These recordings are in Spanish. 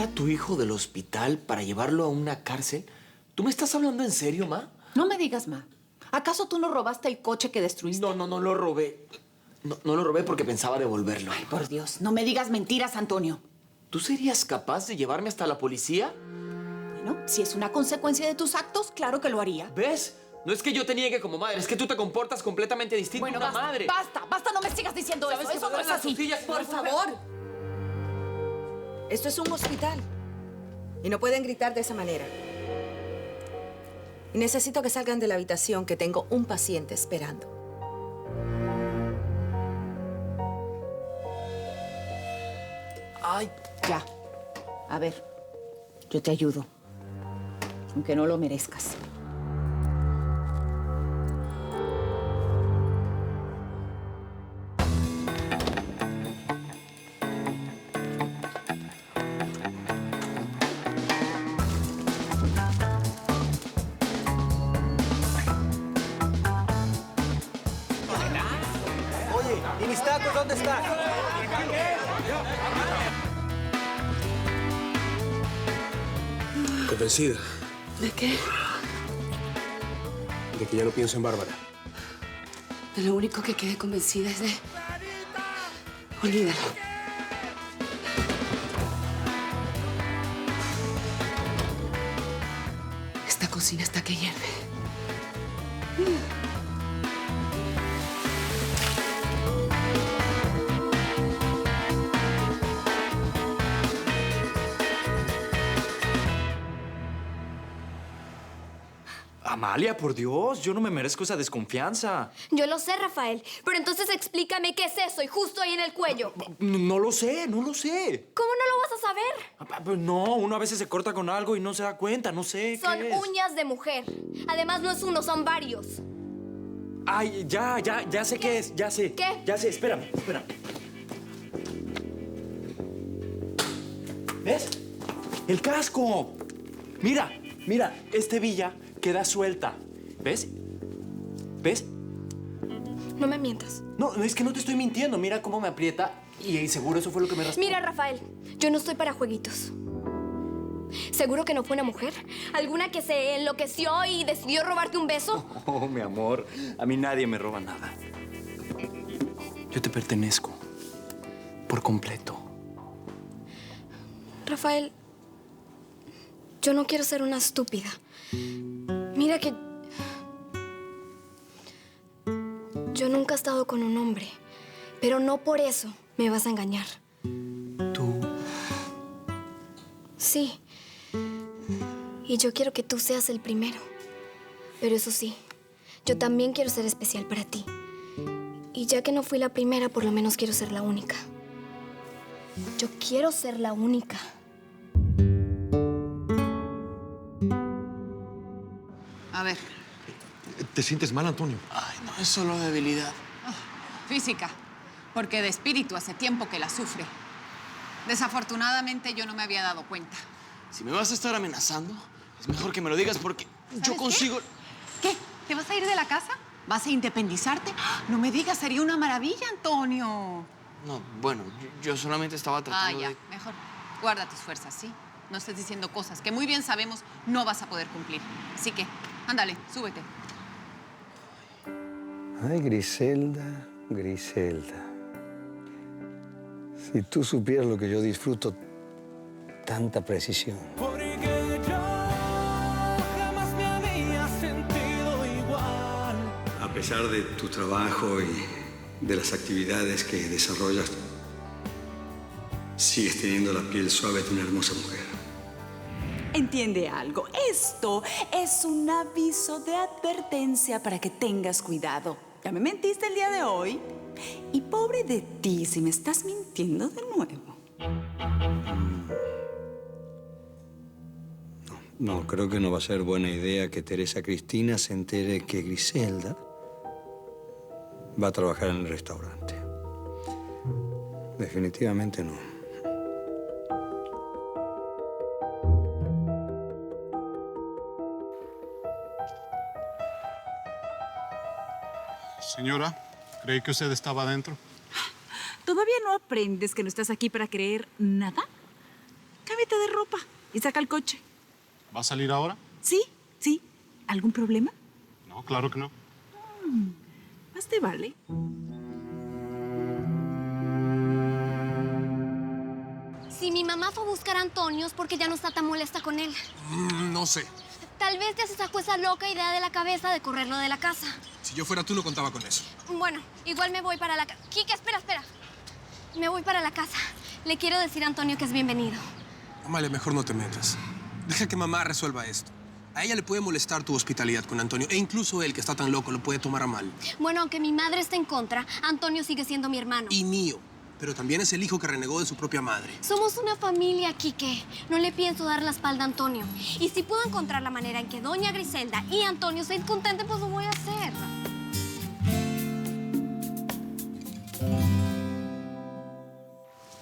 a tu hijo del hospital para llevarlo a una cárcel? ¿Tú me estás hablando en serio, Ma? No me digas, Ma. ¿Acaso tú no robaste el coche que destruiste? No lo robé. No lo robé porque pensaba devolverlo. Ay, por Dios, no me digas mentiras, Antonio. ¿Tú serías capaz de llevarme hasta la policía? Bueno, si es una consecuencia de tus actos, claro que lo haría. ¿Ves? No es que yo te niegue como madre, es que tú te comportas completamente distinto a Bueno, una basta, madre. basta, no me sigas diciendo ¿Sabes eso. que Eso me no es duelen las así. costillas? Por No, favor. Esto es un hospital. Y no pueden gritar de esa manera. Y necesito que salgan de la habitación, que tengo un paciente esperando. Ay, Ya. A ver, yo te ayudo. Aunque no lo merezcas. Oye, ¿y mis tacos dónde están? ¿Convencida? ¿De qué? De que ya no pienso en Bárbara. De lo único que quedé convencida es de... Olvídalo. Esta cocina está que hierve. Amalia, por Dios, yo no me merezco esa desconfianza. Yo lo sé, Rafael, pero entonces explícame qué es eso y justo ahí en el cuello. No lo sé. ¿Cómo no lo vas a saber? Pues no, uno a veces se corta con algo y no se da cuenta, no sé Son qué es. uñas de mujer. Además, no es uno, son varios. Ay, ya sé qué es, ya sé. ¿Qué? Ya sé, espérame. ¿Ves? ¡El casco! Mira, esta hebilla queda suelta. ¿Ves? No me mientas. no, es que no te estoy mintiendo. Mira cómo me aprieta y seguro eso fue lo que me raspó. Mira, Rafael, yo no estoy para jueguitos. ¿Seguro que no fue una mujer? ¿Alguna que se enloqueció y decidió robarte un beso? Oh, mi amor, a mí nadie me roba nada. Yo te pertenezco. Por completo. Rafael, yo no quiero ser una estúpida. Mira que... yo nunca he estado con un hombre, pero no por eso me vas a engañar. ¿Tú? Sí. Y yo quiero que tú seas el primero. Pero eso sí, yo también quiero ser especial para ti. Y ya que no fui la primera, por lo menos quiero ser la única. Yo quiero ser la única. A ver, ¿Te sientes mal, Antonio? Ay, no, es solo debilidad. física, porque de espíritu hace tiempo que la sufre. Desafortunadamente yo no me había dado cuenta. Si me vas a estar amenazando, es mejor que me lo digas porque yo consigo... ¿Qué? ¿Te vas a ir de la casa? ¿Vas a independizarte? ¡Ah! No me digas, sería una maravilla, Antonio. No, bueno, yo solamente estaba tratando Ya, de... mejor. Guarda tus fuerzas, ¿sí? No estés diciendo cosas que muy bien sabemos no vas a poder cumplir. Así que, ándale, súbete. Ay, Griselda, Griselda. Si tú supieras lo que yo disfruto, tanta precisión. Porque yo jamás me había sentido igual. A pesar de tu trabajo y de las actividades que desarrollas, sigues teniendo la piel suave de una hermosa mujer. Entiende algo. Esto es un aviso de advertencia para que tengas cuidado. Ya me mentiste el día de hoy. Y pobre de ti si me estás mintiendo de nuevo. No, creo que no va a ser buena idea que Teresa Cristina se entere que Griselda va a trabajar en el restaurante. Definitivamente no. Señora, creí que usted estaba adentro. ¿Todavía no aprendes que no estás aquí para creer nada? Cabe cámbiate de ropa y saca el coche. ¿Va a salir ahora? Sí, sí. ¿Algún problema? No, claro que no. Más te vale. Si mi mamá fue a buscar a Antonio es porque ya no está tan molesta con él. No sé. Tal vez ya se sacó esa loca idea de la cabeza de correrlo de la casa. Si yo fuera tú, no contaba con eso. Bueno, igual me voy para la casa. Kike, espera. Me voy para la casa. Le quiero decir a Antonio que es bienvenido. Amalia, mejor no te metas. Deja que mamá resuelva esto. A ella le puede molestar tu hospitalidad con Antonio. E incluso él, que está tan loco, lo puede tomar a mal. Bueno, aunque mi madre esté en contra, Antonio sigue siendo mi hermano. Y mío. Pero también es el hijo que renegó de su propia madre. Somos una familia, Kike. No le pienso dar la espalda a Antonio. Y si puedo encontrar la manera en que doña Griselda y Antonio estén contentos, pues lo voy a hacer.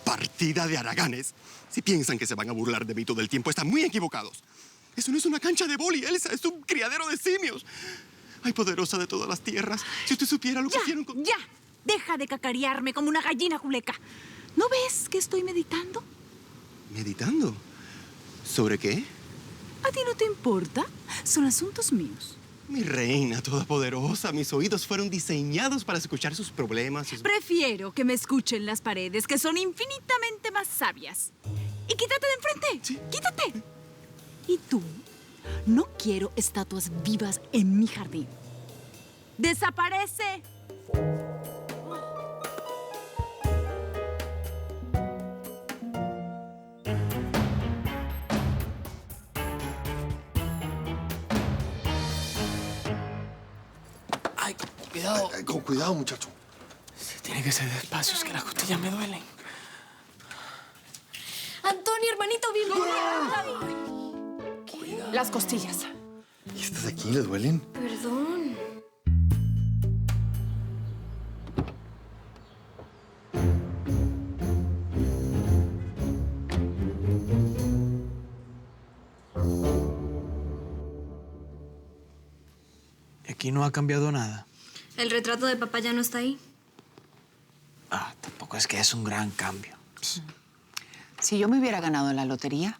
Partida de haraganes. Si piensan que se van a burlar de mí todo el tiempo, están muy equivocados. Eso no es una cancha de vóley, Elsa. Es un criadero de simios. Ay, poderosa de todas las tierras. Si usted supiera lo que hicieron con... ¡Ya! Deja de cacarearme como una gallina juleca. ¿No ves que estoy meditando? ¿Meditando? ¿Sobre qué? ¿A ti no te importa? Son asuntos míos. Mi reina todopoderosa, mis oídos fueron diseñados para escuchar sus problemas. Prefiero que me escuchen las paredes, que son infinitamente más sabias. Y quítate de enfrente. Sí. ¡Quítate! Y tú, no quiero estatuas vivas en mi jardín. ¡Desaparece! Ay, cuidado. Con cuidado, muchacho. Tiene que ser despacio, es que las costillas me duelen. Antonio, hermanito, Cuidado. Las costillas. ¿Y estas de aquí le duelen? Perdón. Aquí no ha cambiado nada. ¿El retrato de papá ya no está ahí? Tampoco es que es un gran cambio. Si yo me hubiera ganado la lotería,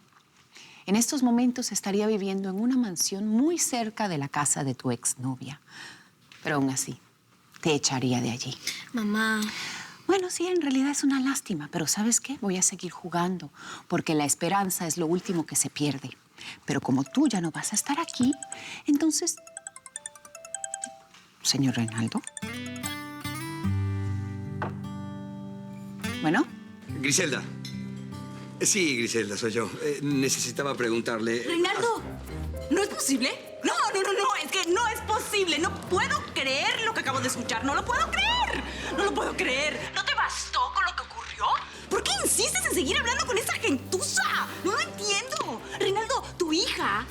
en estos momentos estaría viviendo en una mansión muy cerca de la casa de tu exnovia. Pero aún así, te echaría de allí. Mamá. Bueno, sí, en realidad es una lástima, pero ¿sabes qué? Voy a seguir jugando, porque la esperanza es lo último que se pierde. Pero como tú ya no vas a estar aquí, entonces... Señor Reinaldo. ¿Bueno? Griselda. Sí, Griselda, soy yo. Necesitaba preguntarle... ¡Reinaldo! ¿No es posible? No, es que no es posible. No puedo creer lo que acabo de escuchar. No lo puedo creer. No lo puedo creer. ¿No te bastó con lo que ocurrió? ¿Por qué insistes en seguir hablando con esa gentuza? No lo entiendo. Reinaldo, tu hija,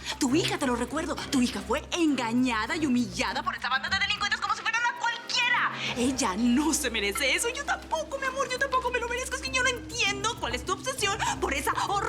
te lo recuerdo, tu hija fue engañada y humillada por esta banda de delincuentes como si fueran a cualquiera. Ella no se merece eso. Yo tampoco, mi amor, yo tampoco me lo merezco. Es que yo no entiendo cuál es tu obsesión por esa horrorosa